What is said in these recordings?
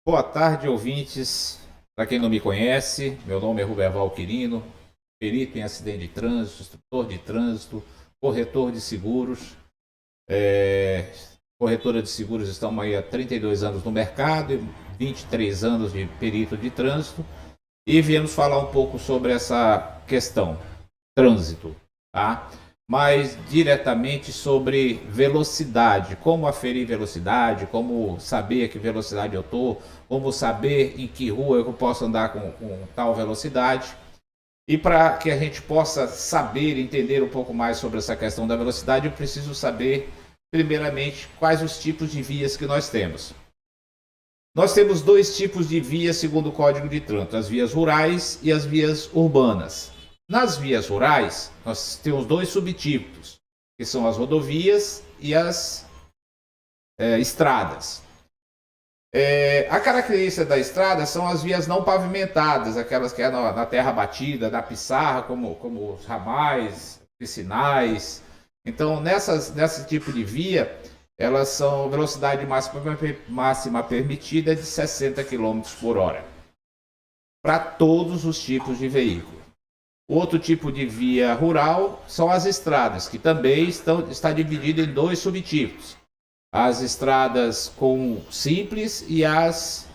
Boa tarde, ouvintes. Para quem não me conhece, meu nome é Ruberval Quirino, perito em acidente de trânsito, instrutor de trânsito, corretor de seguros. Corretora de seguros, estamos aí há 32 anos no mercado e 23 anos de perito de trânsito. E viemos falar um pouco sobre essa questão, trânsito, tá? Mais diretamente sobre velocidade, como aferir velocidade, como saber a que velocidade eu estou, como saber em que rua eu posso andar com tal velocidade. E para que a gente possa saber, entender um pouco mais sobre essa questão da velocidade, eu preciso saber, primeiramente, quais os tipos de vias que nós temos. Nós temos dois tipos de vias segundo o Código de Trânsito, as vias rurais e as vias urbanas. Nas vias rurais, nós temos dois subtipos, que são as rodovias e as estradas. A característica da estrada são as vias não pavimentadas, aquelas que é na terra batida, na pissarra, como os ramais, piscinais. Então, nesse tipo de via, elas são velocidade máxima permitida de 60 quilômetros por hora para todos os tipos de veículo. Outro tipo de via rural são as estradas, que também está dividida em dois subtipos. As estradas com simples e as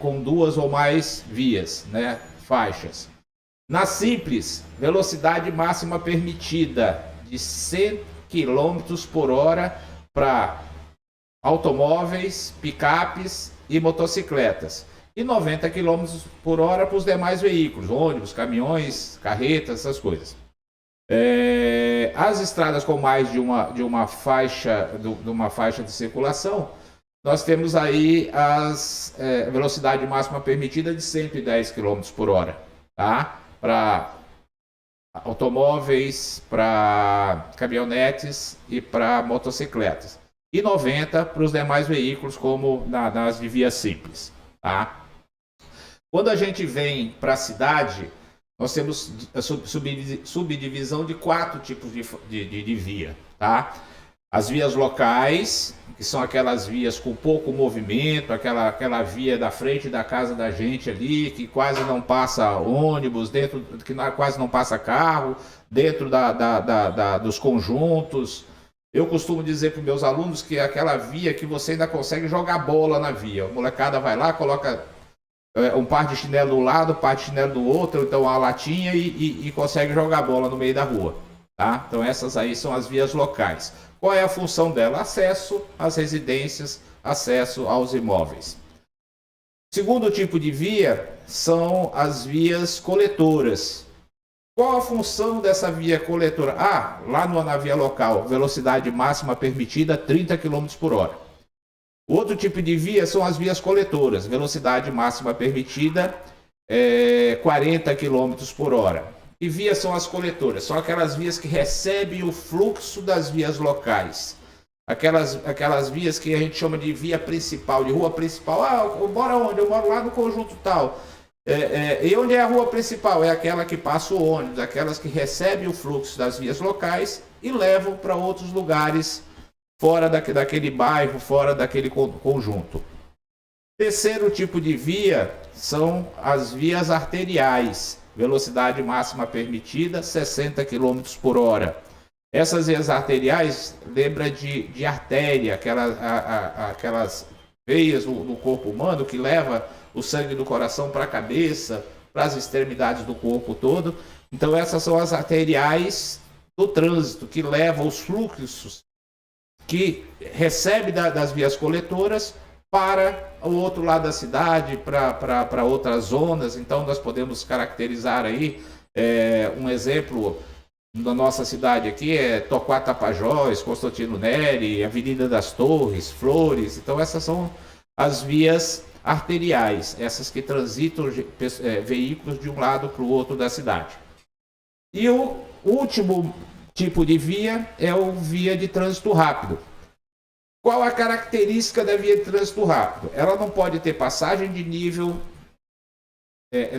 com duas ou mais vias, né, faixas. Na simples, velocidade máxima permitida de 100 quilômetros por hora para automóveis, picapes e motocicletas. E 90 quilômetros por hora para os demais veículos, ônibus, caminhões, carretas, essas coisas. As estradas com mais de uma faixa de circulação, nós temos aí a velocidade máxima permitida de 110 quilômetros por hora, tá? Para automóveis, para caminhonetes e para motocicletas. E 90 para os demais veículos, como nas de via simples, tá? Quando a gente vem para a cidade, nós temos a subdivisão de quatro tipos de via, tá? As vias locais, que são aquelas vias com pouco movimento, aquela via da frente da casa da gente ali, que quase não passa ônibus, quase não passa carro, dentro dos conjuntos. Eu costumo dizer para os meus alunos que é aquela via que você ainda consegue jogar bola na via. A molecada vai lá, coloca um par de chinelo do lado, um par de chinelo do outro, então uma latinha e consegue jogar bola no meio da rua. Tá? Então essas aí são as vias locais. Qual é a função dela? Acesso às residências, acesso aos imóveis. Segundo tipo de via são as vias coletoras. Qual a função dessa via coletora? Lá na via local, velocidade máxima permitida 30 km por hora. Outro tipo de via são as vias coletoras, velocidade máxima permitida 40 km por hora. Que vias são as coletoras? São aquelas vias que recebem o fluxo das vias locais. Aquelas vias que a gente chama de via principal, de rua principal. Eu moro onde? Eu moro lá no conjunto tal. E onde é a rua principal? É aquela que passa o ônibus, aquelas que recebem o fluxo das vias locais e levam para outros lugares fora daquele bairro, fora daquele conjunto. Terceiro tipo de via são as vias arteriais, velocidade máxima permitida 60 km por hora. Essas vias arteriais lembra de artéria, aquelas veias no corpo humano que leva o sangue do coração para a cabeça, para as extremidades do corpo todo. Então essas são as arteriais do trânsito que levam os fluxos que recebe das vias coletoras para o outro lado da cidade, para outras zonas. Então nós podemos caracterizar aí um exemplo da nossa cidade aqui é Torquato Tapajós, Constantino Neri, Avenida das Torres, Flores. Então essas são as vias arteriais, essas que transitam veículos de um lado para o outro da cidade. E o último tipo de via é o via de trânsito rápido. Qual a característica da via de trânsito rápido? Ela não pode ter passagem de nível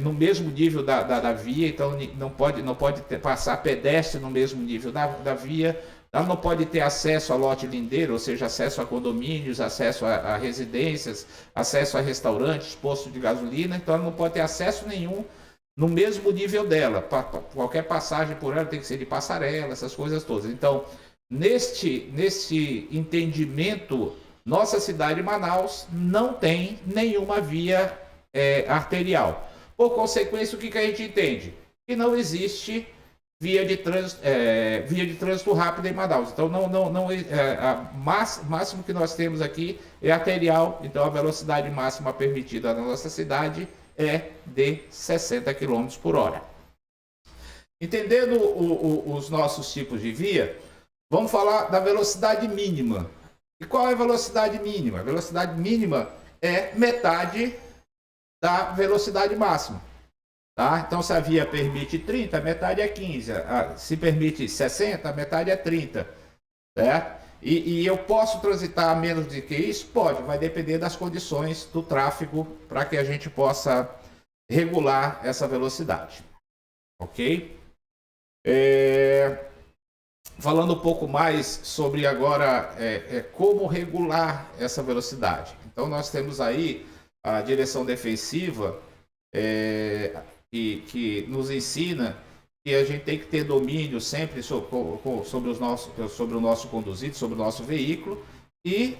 no mesmo nível da via, então não pode passar pedestre no mesmo nível da via, Ela não pode ter acesso a lote lindeiro, ou seja, acesso a condomínios, acesso a residências, acesso a restaurantes, postos de gasolina. Então, ela não pode ter acesso nenhum no mesmo nível dela. Qualquer passagem por ela tem que ser de passarela, essas coisas todas. Então, neste entendimento, nossa cidade de Manaus não tem nenhuma via arterial. Por consequência, o que a gente entende? Que não existe via de trânsito rápido em Manaus. Então, máximo que nós temos aqui é arterial. Então, a velocidade máxima permitida na nossa cidade é de 60 km por hora. Entendendo os nossos tipos de via, vamos falar da velocidade mínima. E qual é a velocidade mínima? A velocidade mínima é metade da velocidade máxima. Tá? Então, se a via permite 30, metade é 15. Se permite 60, metade é 30. Certo? E eu posso transitar a menos do que isso? Pode, vai depender das condições do tráfego para que a gente possa regular essa velocidade. Ok? Falando um pouco mais sobre agora como regular essa velocidade. Então, nós temos aí a direção defensiva, que nos ensina que a gente tem que ter domínio sempre sobre o nosso conduzido, sobre o nosso veículo e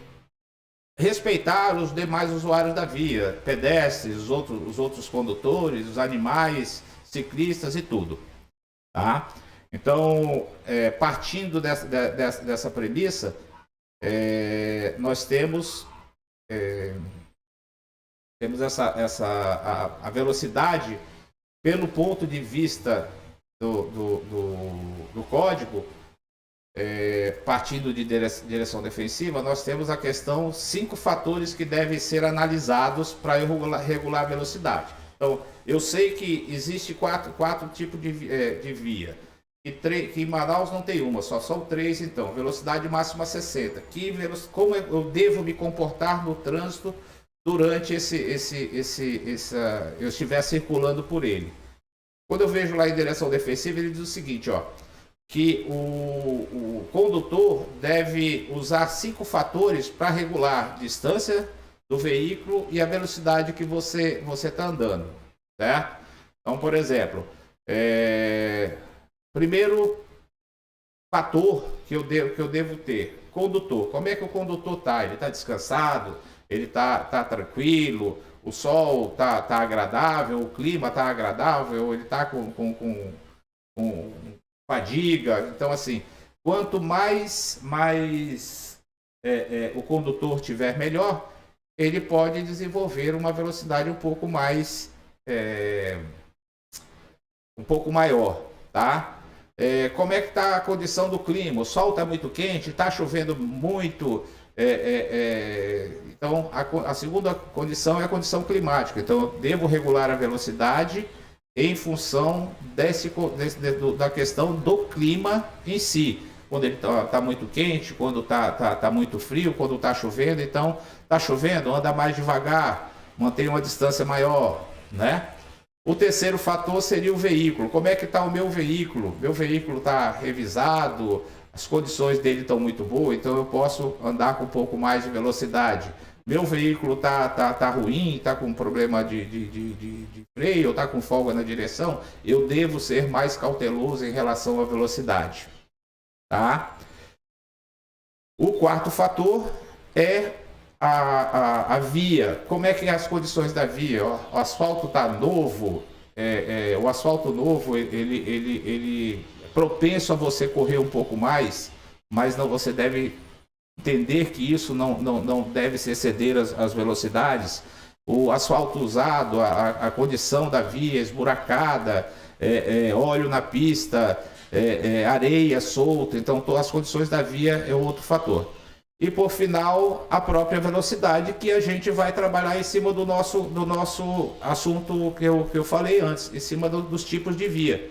respeitar os demais usuários da via, pedestres, os outros condutores, os animais, ciclistas e tudo. Tá? Então, partindo dessa premissa, nós temos a velocidade pelo ponto de vista do código, partindo de direção defensiva, nós temos a questão 5 fatores que devem ser analisados para regular a velocidade. Então, eu sei que existe quatro tipos de via, que em Manaus não tem uma, só são 3, então, velocidade máxima 60. Como eu devo me comportar no trânsito durante eu estiver circulando por ele. Quando eu vejo lá em direção defensiva, ele diz o seguinte, que o condutor deve usar 5 fatores para regular a distância do veículo e a velocidade que você está andando. Certo? Então, por exemplo, primeiro fator que eu devo ter, condutor. Como é que o condutor está? Ele está descansado? Ele está tranquilo, o sol está agradável, o clima está agradável, ele está com fadiga. Então, assim, quanto mais o condutor tiver melhor, ele pode desenvolver uma velocidade um pouco maior, tá? Como é que está a condição do clima? O sol está muito quente, está chovendo muito. Então, a segunda condição é a condição climática. Então, eu devo regular a velocidade em função da questão do clima em si. Quando ele está muito quente, quando está muito frio, quando está chovendo. Então, está chovendo, anda mais devagar, mantenha uma distância maior, né? O terceiro fator seria o veículo. Como é que está o meu veículo? Meu veículo está revisado, as condições dele estão muito boas, então eu posso andar com um pouco mais de velocidade. Meu veículo tá ruim, está com problema de freio, está com folga na direção, eu devo ser mais cauteloso em relação à velocidade. Tá? O quarto fator é a via. Como é que é as condições da via? O asfalto está novo, o asfalto novo, ele propenso a você correr um pouco mais, mas não, você deve entender que isso não deve se exceder as velocidades. O asfalto usado, a condição da via esburacada, óleo na pista, areia solta, então todas as condições da via é outro fator. E por final, a própria velocidade, que a gente vai trabalhar em cima do nosso assunto que eu falei antes, em cima dos tipos de via.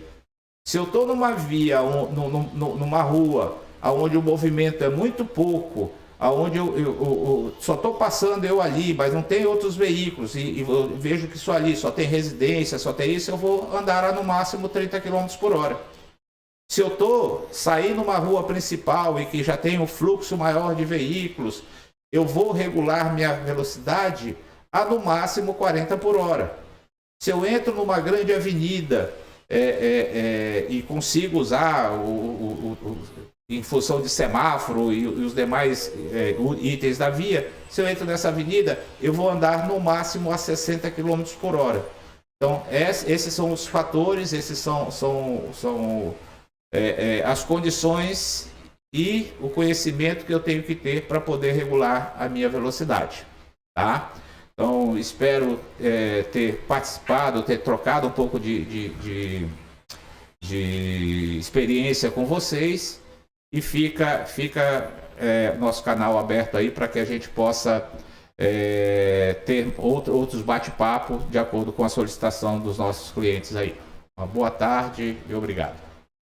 Se eu estou numa via, numa rua, onde o movimento é muito pouco, onde eu só estou passando eu ali, mas não tem outros veículos, e eu vejo que só ali só tem residência, só tem isso, eu vou andar no máximo 30 km por hora. Se eu estou saindo numa rua principal e que já tem um fluxo maior de veículos, eu vou regular minha velocidade a no máximo 40 por hora. Se eu entro numa grande avenida e consigo usar em função de semáforo e os demais itens da via, se eu entro nessa avenida, eu vou andar no máximo a 60 km por hora. Então, esses são os fatores, esses são as condições e o conhecimento que eu tenho que ter para poder regular a minha velocidade, tá? Então, espero ter participado, ter trocado um pouco de experiência com vocês, e fica nosso canal aberto aí para que a gente possa ter outros bate-papo de acordo com a solicitação dos nossos clientes aí. Uma boa tarde e obrigado.